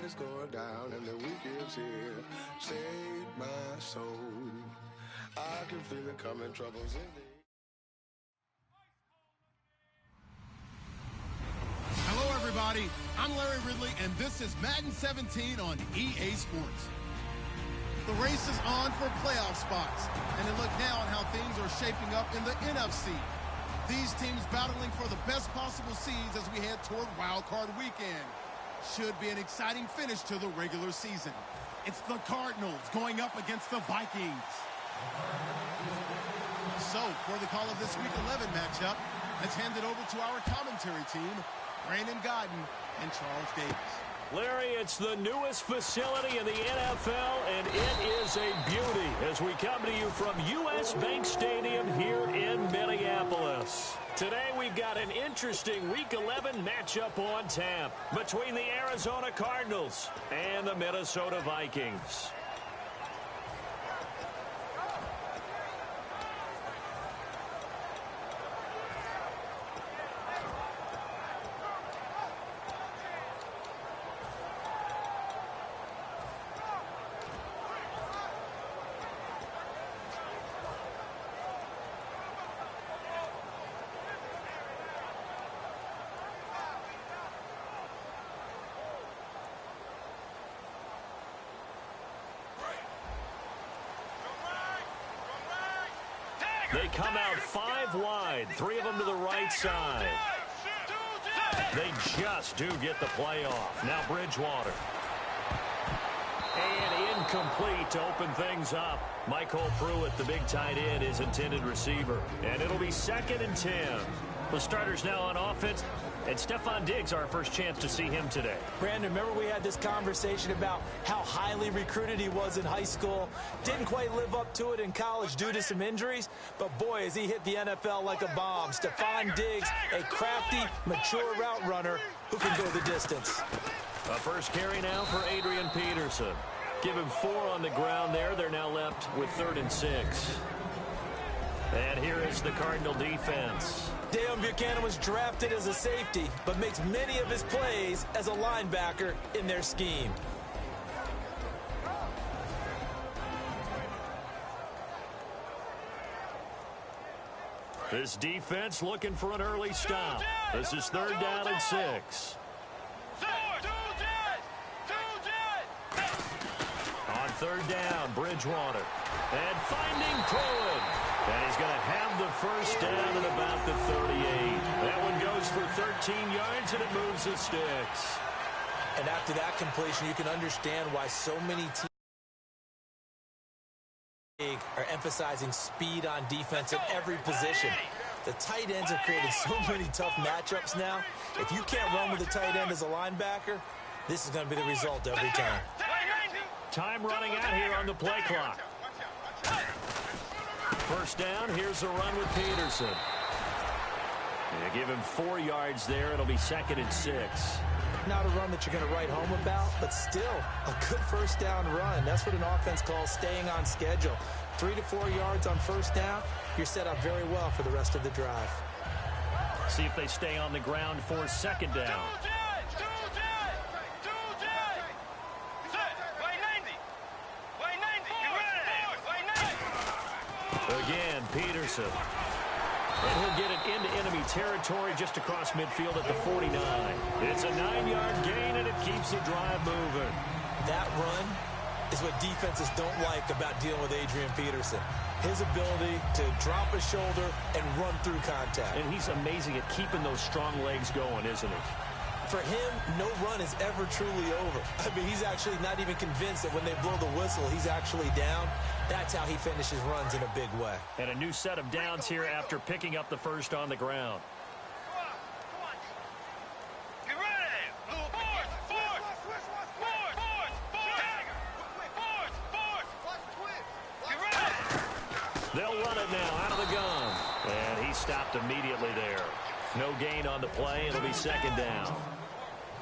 is going down and the week is here. Save my soul. I can feel it coming, troubles in the... Hello, everybody. I'm Larry Ridley, and this is Madden 17 on EA Sports. The race is on for playoff spots, and a look now on how things are shaping up in the NFC. These teams battling for the best possible seeds as we head toward Wild Card Weekend. Should be an exciting finish to the regular season. It's the Cardinals going up against the Vikings. So, for the call of this Week 11 matchup, let's hand it over to our commentary team, Brandon Godden and Charles Davis. Larry, it's the newest facility in the NFL, and it is a beauty as we come to you from U.S. Bank Stadium here in Minneapolis. Today we've got an interesting Week 11 matchup on tap between the Arizona Cardinals and the Minnesota Vikings. They come out 5 wide, 3 of them to the right side. They just do get the play off. Now Bridgewater. And incomplete to open things up. Michael Pruitt, the big tight end, is intended receiver. And it'll be 2nd and 10. The starters now on offense. And Stephon Diggs, our first chance to see him today. Brandon, remember we had this conversation about how highly recruited he was in high school. Didn't quite live up to it in college due to some injuries. But, boy, as he hit the NFL like a bomb. Stephon Diggs, a crafty, mature route runner who can go the distance. A first carry now for Adrian Peterson. Give him 4 on the ground there. They're now left with 3rd and 6. And here is the Cardinal defense. Deion Buchanan was drafted as a safety, but makes many of his plays as a linebacker in their scheme. This defense looking for an early stop. This is 3rd down and 6. On 3rd down, Bridgewater. And finding Pruitt. And he's going to have the first down at about the 38. That one goes for 13 yards, and it moves the sticks. And after that completion, you can understand why so many teams are emphasizing speed on defense at every position. The tight ends have created so many tough matchups now. If you can't run with a tight end as a linebacker, this is going to be the result every time. Time running out here on the play clock. First down, here's a run with Peterson. They give him 4 yards there. It'll be 2nd and 6. Not a run that you're going to write home about, but still a good first down run. That's what an offense calls staying on schedule. 3 to 4 yards on first down, you're set up very well for the rest of the drive. See if they stay on the ground for 2nd down. Again, Peterson. And he'll get it into enemy territory just across midfield at the 49. It's a 9-yard gain, and it keeps the drive moving. That run is what defenses don't like about dealing with Adrian Peterson. His ability to drop a shoulder and run through contact. And he's amazing at keeping those strong legs going, isn't he? For him, no run is ever truly over. I mean, he's actually not even convinced that when they blow the whistle, he's actually down. That's how he finishes runs in a big way. And a new set of downs here after picking up the first on the ground. They'll run it now out of the gun. And he stopped immediately there. No gain on the play. It'll be 2nd down.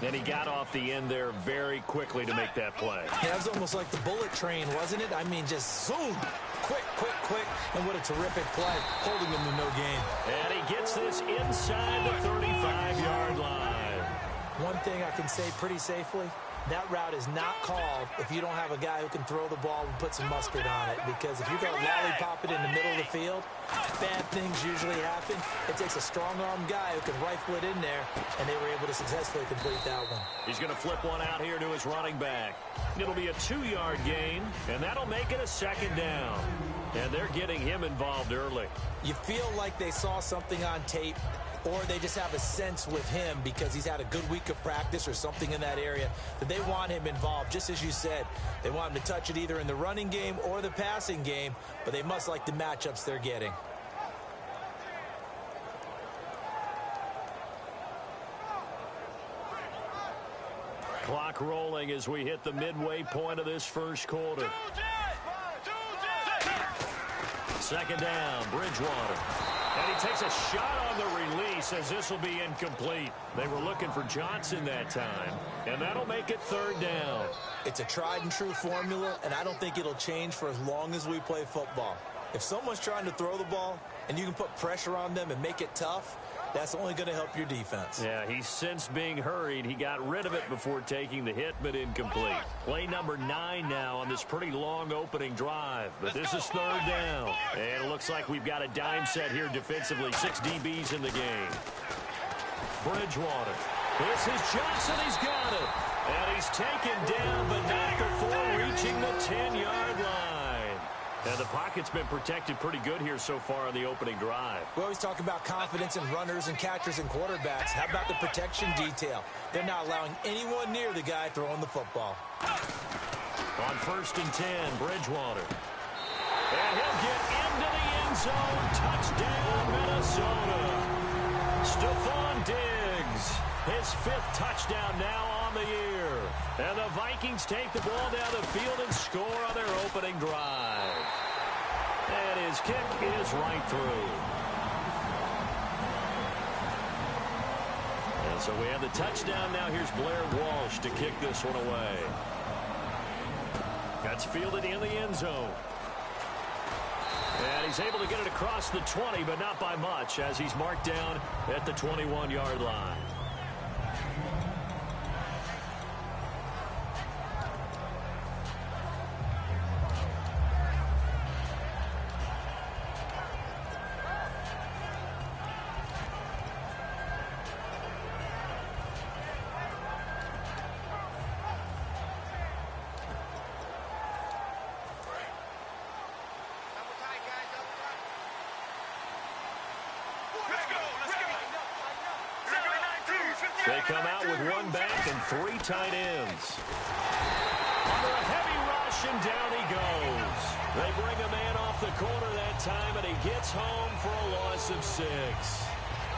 And he got off the end there very quickly to make that play. Yeah, it was almost like the bullet train, wasn't it? I mean, just zoom. Quick, quick, quick. And what a terrific play, holding him to no gain. And he gets this inside the 35-yard line. One thing I can say pretty safely, That route is not called if you don't have a guy who can throw the ball and put some mustard on it, because if you're going to lollipop it in the middle of the field, bad things usually happen. It takes a strong-arm guy who can rifle it in there, and they were able to successfully complete that one. He's going to flip one out here to his running back. It'll be a 2-yard gain, and that'll make it a 2nd down. And they're getting him involved early. You feel like they saw something on tape, or they just have a sense with him because he's had a good week of practice or something in that area that they want him involved. Just as you said, they want him to touch it either in the running game or the passing game, but they must like the matchups they're getting. Clock rolling as we hit the midway point of this first quarter. 2nd down, Bridgewater. And he takes a shot on the release as this will be incomplete. They were looking for Johnson that time, and that'll make it 3rd down. It's a tried-and-true formula, and I don't think it'll change for as long as we play football. If someone's trying to throw the ball and you can put pressure on them and make it tough, that's only going to help your defense. Yeah, he's since being hurried. He got rid of it before taking the hit, but incomplete. Play number 9 now on this pretty long opening drive. But this is 3rd down. And it looks like we've got a dime set here defensively. 6 DBs in the game. Bridgewater. This is Johnson. He's got it. And he's taken down, but not before reaching the 10-yard line. And the pocket's been protected pretty good here so far on the opening drive. We always talk about confidence in runners and catchers and quarterbacks. How about the protection detail? They're not allowing anyone near the guy throwing the football. On 1st and 10, Bridgewater. And he'll get into the end zone. Touchdown, Minnesota. Stephon Diggs, his 5th touchdown now on the year. And the Vikings take the ball down the field and score on their opening drive. And his kick is right through. And so we have the touchdown now. Here's Blair Walsh to kick this one away. That's fielded in the end zone. And he's able to get it across the 20, but not by much, as he's marked down at the 21-yard line. They come out with 1 back and 3 tight ends. Under a heavy rush, and down he goes. They bring a man off the corner that time, and he gets home for a loss of 6.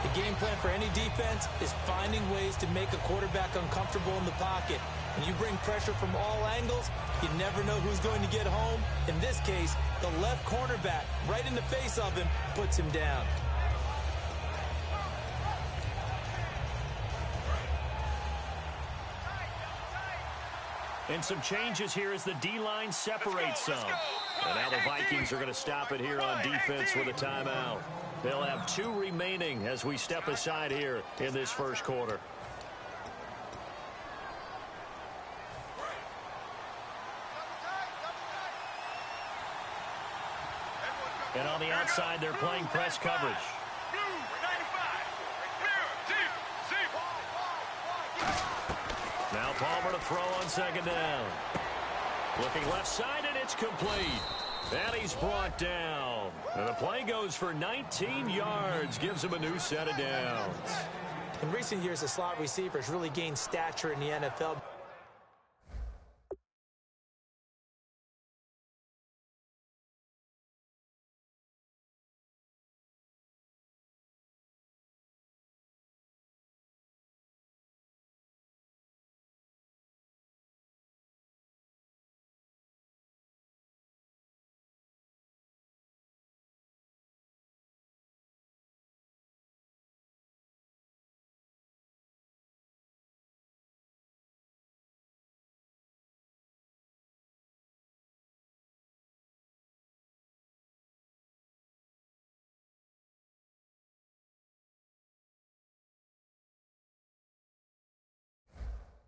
The game plan for any defense is finding ways to make a quarterback uncomfortable in the pocket. When you bring pressure from all angles, you never know who's going to get home. In this case, the left cornerback, right in the face of him, puts him down. And some changes here as the D-line separates some. And now the Vikings are going to stop it here on defense with a timeout. They'll have 2 remaining as we step aside here in this first quarter. And on the outside, they're playing press coverage. Now Palmer to throw on 2nd down. Looking left side, and it's complete. And he's brought down. And the play goes for 19 yards, gives him a new set of downs. In recent years, the slot receivers really gained stature in the NFL.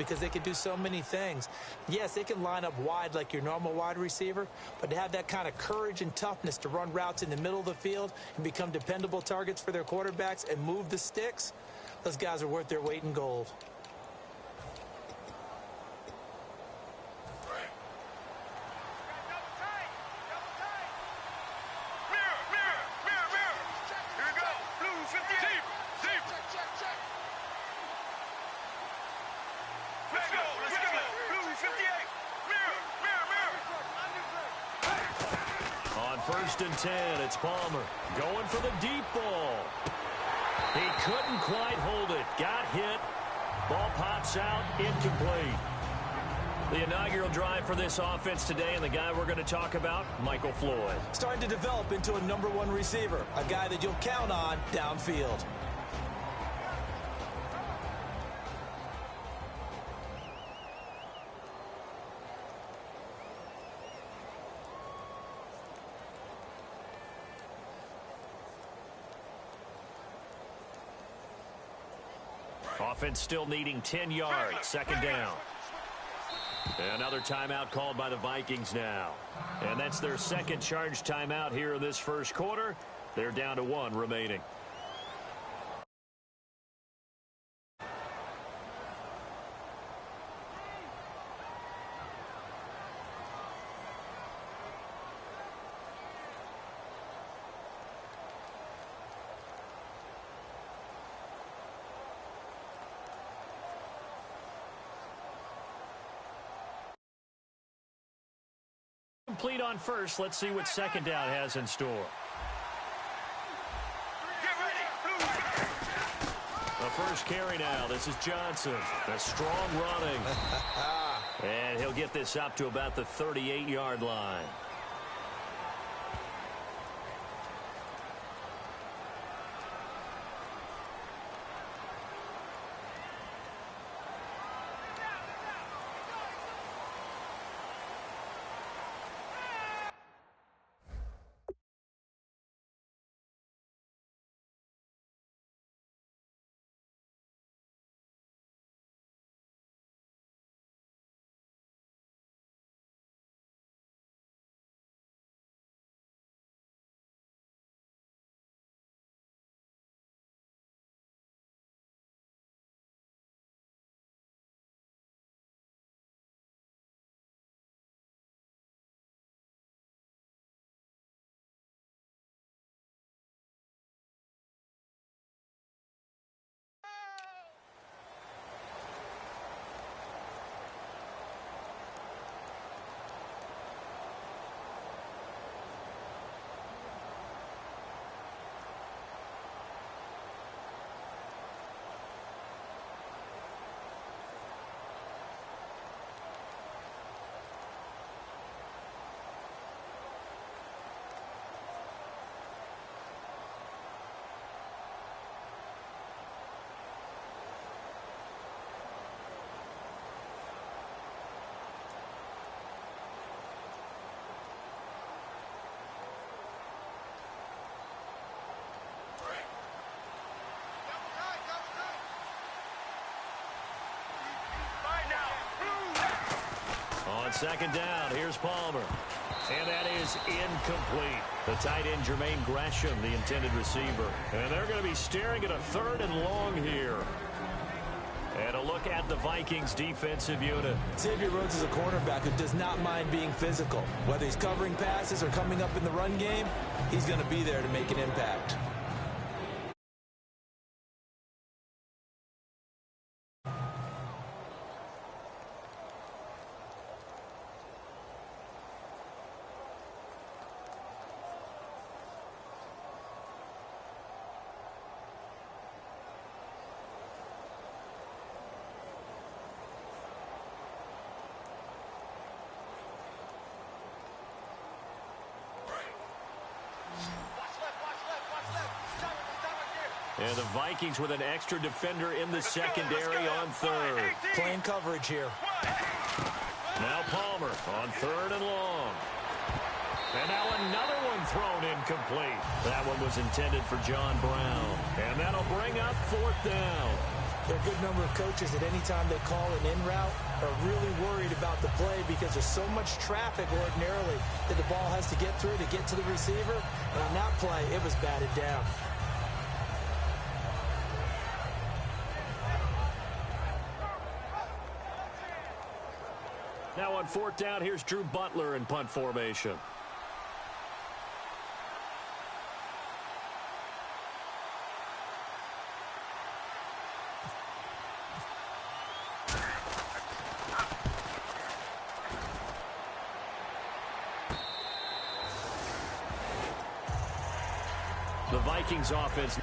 because they can do so many things. Yes, they can line up wide like your normal wide receiver, but to have that kind of courage and toughness to run routes in the middle of the field and become dependable targets for their quarterbacks and move the sticks, those guys are worth their weight in gold. First and 10, it's Palmer going for the deep ball. He couldn't quite hold it. Got hit. Ball pops out, incomplete. The inaugural drive for this offense today, and the guy we're going to talk about, Michael Floyd. Starting to develop into a #1 receiver, a guy that you'll count on downfield. Offense still needing 10 yards. Second down. Another timeout called by the Vikings now. And that's their second charge timeout here in this first quarter. They're down to 1 remaining. Complete on first. Let's see what second down has in store. The first carry now. This is Johnson. A strong running. And he'll get this up to about the 38-yard line. On second down, here's Palmer. And that is incomplete. The tight end, Jermaine Gresham, the intended receiver. And they're going to be staring at a 3rd and long here. And a look at the Vikings defensive unit. Xavier Rhodes is a cornerback who does not mind being physical. Whether he's covering passes or coming up in the run game, he's going to be there to make an impact. And the Vikings with an extra defender in the secondary on 3rd. Playing coverage here. Now Palmer on 3rd and long. And now another one thrown incomplete. That one was intended for John Brown. And that'll bring up 4th down. There are a good number of coaches that anytime they call an in route are really worried about the play because there's so much traffic ordinarily that the ball has to get through to get to the receiver. And on that play, it was batted down. Now on fourth down, here's Drew Butler in punt formation. The Vikings offense